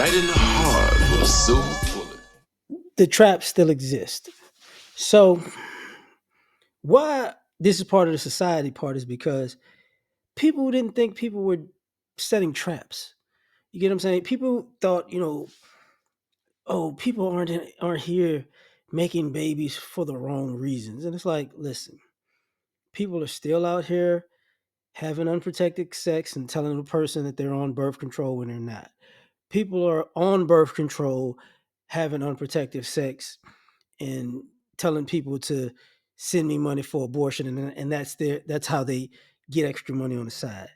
right in the heart of a silver bullet. The trap still exists. So why this is part of the society part is because people didn't think people were setting traps. You get what I'm saying? People thought, oh, people aren't here making babies for the wrong reasons. And it's like, listen, people are still out here having unprotected sex and telling a person that they're on birth control when they're not. People are on birth control having unprotected sex and telling people to send me money for abortion, and that's how they get extra money on the side.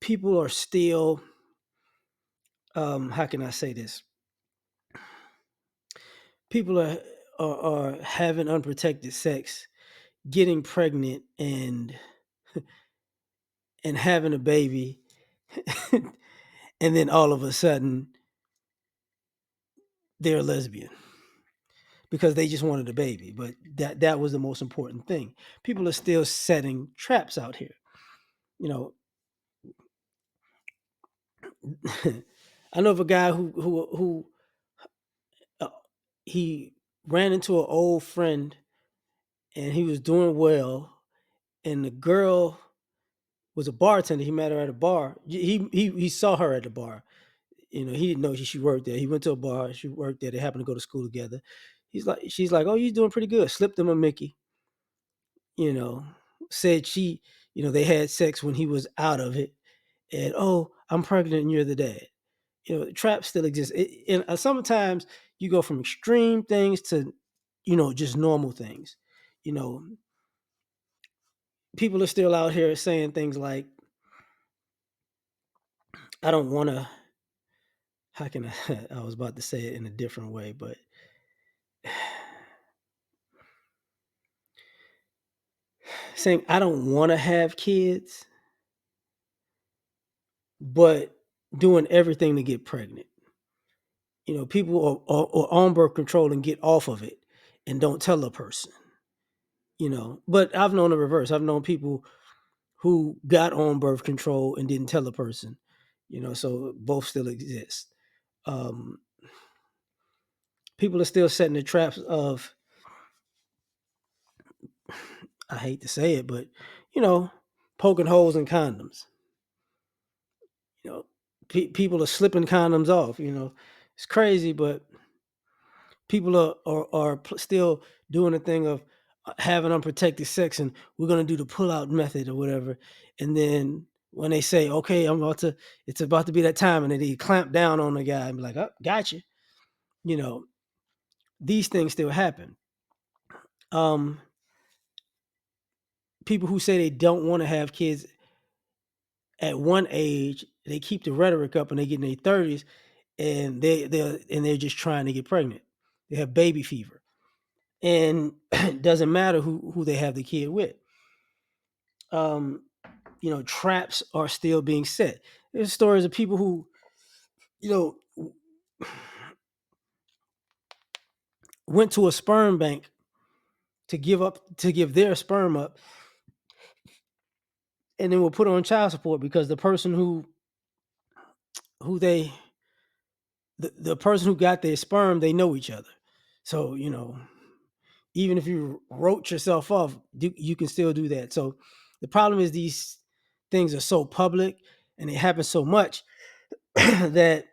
People are still how can I say this? People are having unprotected sex, getting pregnant, and having a baby, and then all of a sudden they're a lesbian because they just wanted a baby. But that was the most important thing. People are still setting traps out here. You know, I know of a guy who uh, he ran into an old friend and he was doing well, and the girl was a bartender. He met her at a bar. He saw her at the bar. He didn't know she worked there. He went to a bar. She worked there. They happened to go to school together. She's like, oh, you're doing pretty good. Slipped him a Mickey. You know, said they had sex when he was out of it, and oh, I'm pregnant and you're the dad. Trap still exists. And sometimes you go from extreme things to, just normal things. You know, people are still out here saying things like, I don't want to, how can I, I was about to say it in a different way, but saying, I don't want to have kids, but doing everything to get pregnant. People are on birth control and get off of it and don't tell a person, but I've known the reverse. I've known people who got on birth control and didn't tell a person, so both still exist. Um, People are still setting the traps of, I hate to say it, but, you know, poking holes in condoms. You know, people are slipping condoms off, It's crazy, but people are still doing the thing of having unprotected sex, and we're going to do the pull out method or whatever. And then when they say, okay, it's about to be that time, and then they clamp down on the guy and be like, oh, gotcha. You know, these things still happen. Um, People who say they don't want to have kids at one age, they keep the rhetoric up and they get in their 30s and they're just trying to get pregnant. They have baby fever. And it doesn't matter who they have the kid with. Um, traps are still being set. There's stories of people who, you know, went to a sperm bank to give their sperm up, and then were put on child support because the person who they the person who got their sperm, they know each other. So, even if you wrote yourself off, you can still do that. So the problem is these things are so public and it happens so much that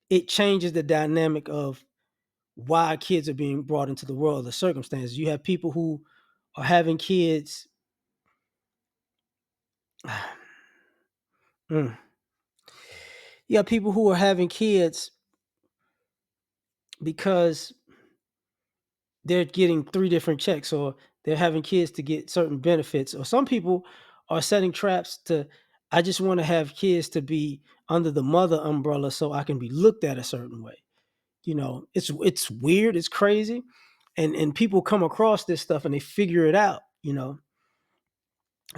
it changes the dynamic of why kids are being brought into the world, the circumstances. You have people who are having kids. Mm. You have people who are having kids because they're getting three different checks, or they're having kids to get certain benefits, or some people are setting traps to, I just want to have kids to be under the mother umbrella so I can be looked at a certain way. It's weird, it's crazy, and people come across this stuff and they figure it out.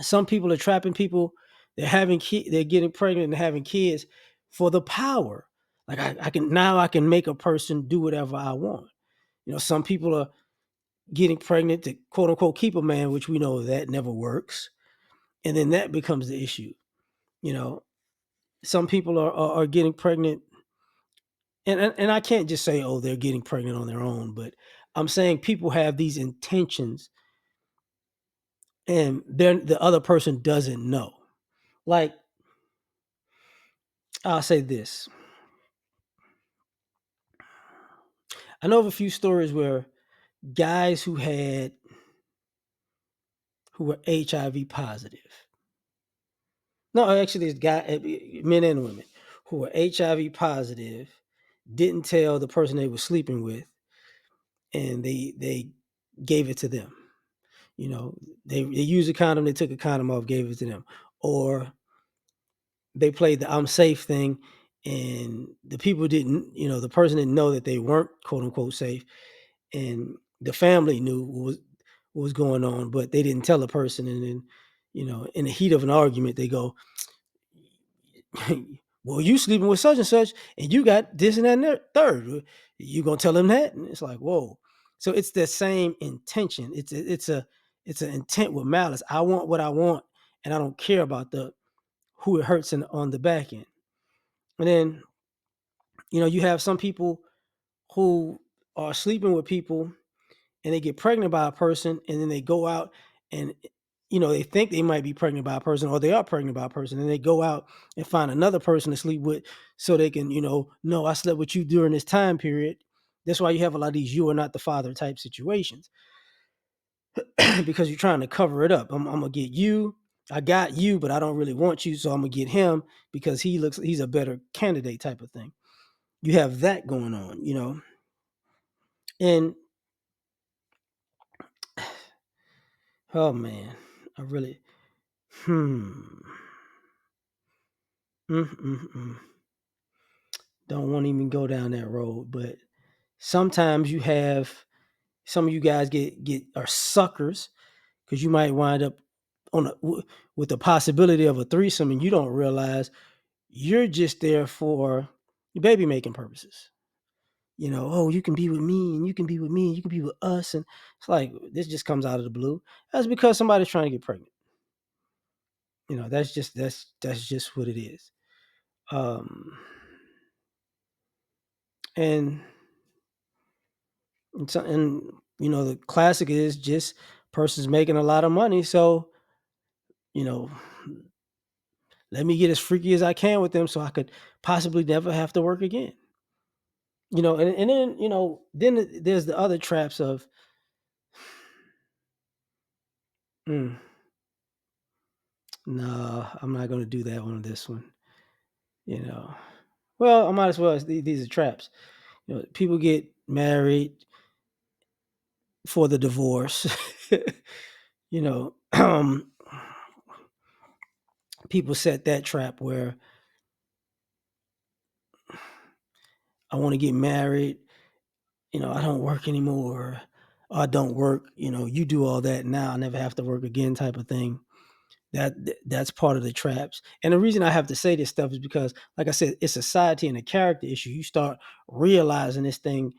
Some people are trapping people. They're getting pregnant and having kids for the power. Like, I can make a person do whatever I want. Some people are getting pregnant to quote unquote keep a man, which we know that never works. And then that becomes the issue. You know, some people are getting pregnant and I can't just say, oh, they're getting pregnant on their own, but I'm saying people have these intentions and then the other person doesn't know. Like, I'll say this. I know of a few stories where guys who were HIV positive. No, actually, it's men and women who were HIV positive didn't tell the person they were sleeping with, and they gave it to them. You know, they used a condom, they took a condom off, gave it to them, or they played the "I'm safe" thing, and the people didn't, the person didn't know that they weren't quote unquote safe, and the family knew what was going on, but they didn't tell the person, and then, in the heat of an argument, they go, well, you sleeping with such and such, and you got this and that and that third. You gonna tell them that? And it's like, whoa. So it's the same intention. It's an intent with malice. I want what I want, and I don't care about the who it hurts on the back end. And then, you have some people who are sleeping with people and they get pregnant by a person, and then they go out and, they think they might be pregnant by a person, or they are pregnant by a person, and they go out and find another person to sleep with so they can, no, I slept with you during this time period. That's why you have a lot of these "you are not the father" type situations because you're trying to cover it up. I'm gonna get you. I got you, but I don't really want you, so I'm gonna get him because he's a better candidate type of thing. You have that going on, and oh man, I really hmm. Mm-mm-mm. Don't want to even go down that road, but sometimes you have some of you guys get are suckers because you might wind up with the possibility of a threesome, and you don't realize you're just there for baby making purposes. Oh, you can be with me, and you can be with me, and you can be with us, and it's like this just comes out of the blue. That's because somebody's trying to get pregnant. That's just what it is. Um, and and the classic is just person's making a lot of money, so you know let me get as freaky as I can with them so I could possibly never have to work again. And then there's the other traps of mm, no, I'm not going to do that on this one. you know well, I might as well. These are traps. People get married for the divorce. People set that trap where I want to get married. I don't work anymore. Or I don't work. You do all that now. I never have to work again, type of thing. That's part of the traps. And the reason I have to say this stuff is because, like I said, it's society and a character issue. You start realizing this thing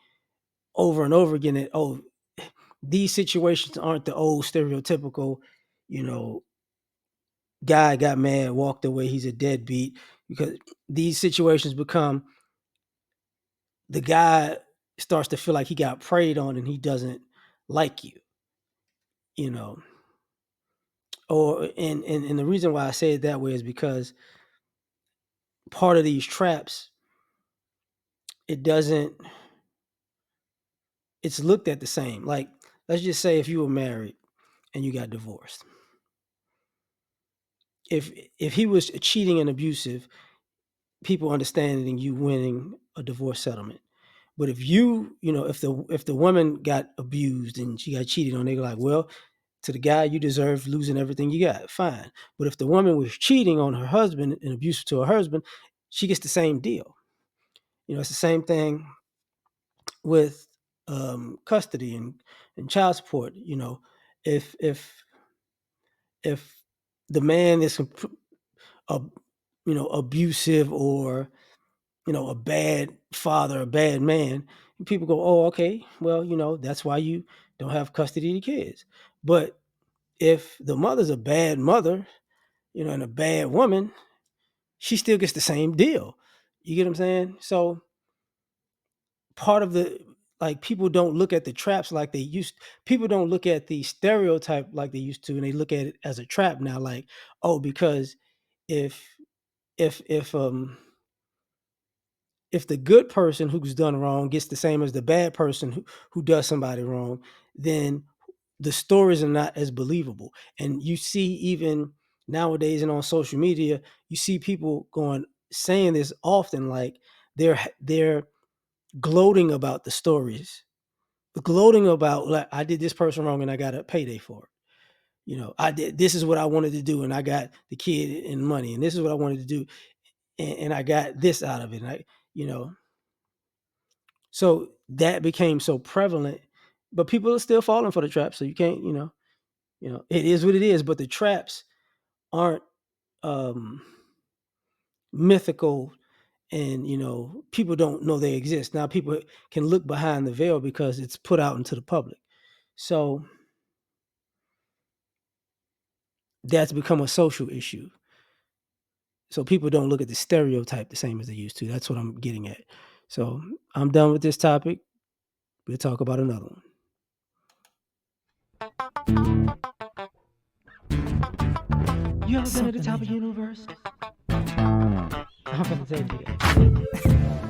over and over again that, oh, these situations aren't the old stereotypical, you know, guy got mad, walked away, he's a deadbeat, because these situations become the guy starts to feel like he got preyed on and he doesn't like you, you know. Or and the reason why I say it that way is because part of these traps, it doesn't it's looked at the same. Like, let's just say if you were married and you got divorced. If he was cheating and abusive, people understanding you winning a divorce settlement. But if if the woman got abused and she got cheated on, they go like, well, to the guy, you deserve losing everything you got. Fine. But if the woman was cheating on her husband and abusive to her husband, she gets the same deal. It's the same thing with custody and child support. If if the man is a abusive, or a bad father, a bad man, people go, oh, okay, well, that's why you don't have custody of the kids. But if the mother's a bad mother, and a bad woman, she still gets the same deal. You get what I'm saying? So part of the like people don't look at the traps like they used people don't look at the stereotype like they used to, and they look at it as a trap now, like, oh, because if if if um if the good person who's done wrong gets the same as the bad person who does somebody wrong, then the stories are not as believable. And you see, even nowadays and on social media, you see people going saying this often, like they're gloating about the stories, gloating about, like, I did this person wrong and I got a payday for it. I did this is what I wanted to do and I got the kid and money, and this is what I wanted to do and I got this out of it. And you know, so that became so prevalent, but people are still falling for the trap. So you can't, it is what it is. But the traps aren't um, mythical, and people don't know they exist. Now people can look behind the veil because it's put out into the public. So that's become a social issue. So people don't look at the stereotype the same as they used to. That's what I'm getting at. So I'm done with this topic. We'll talk about another one. You ever been to the top of the universe? I'm gonna tell you that.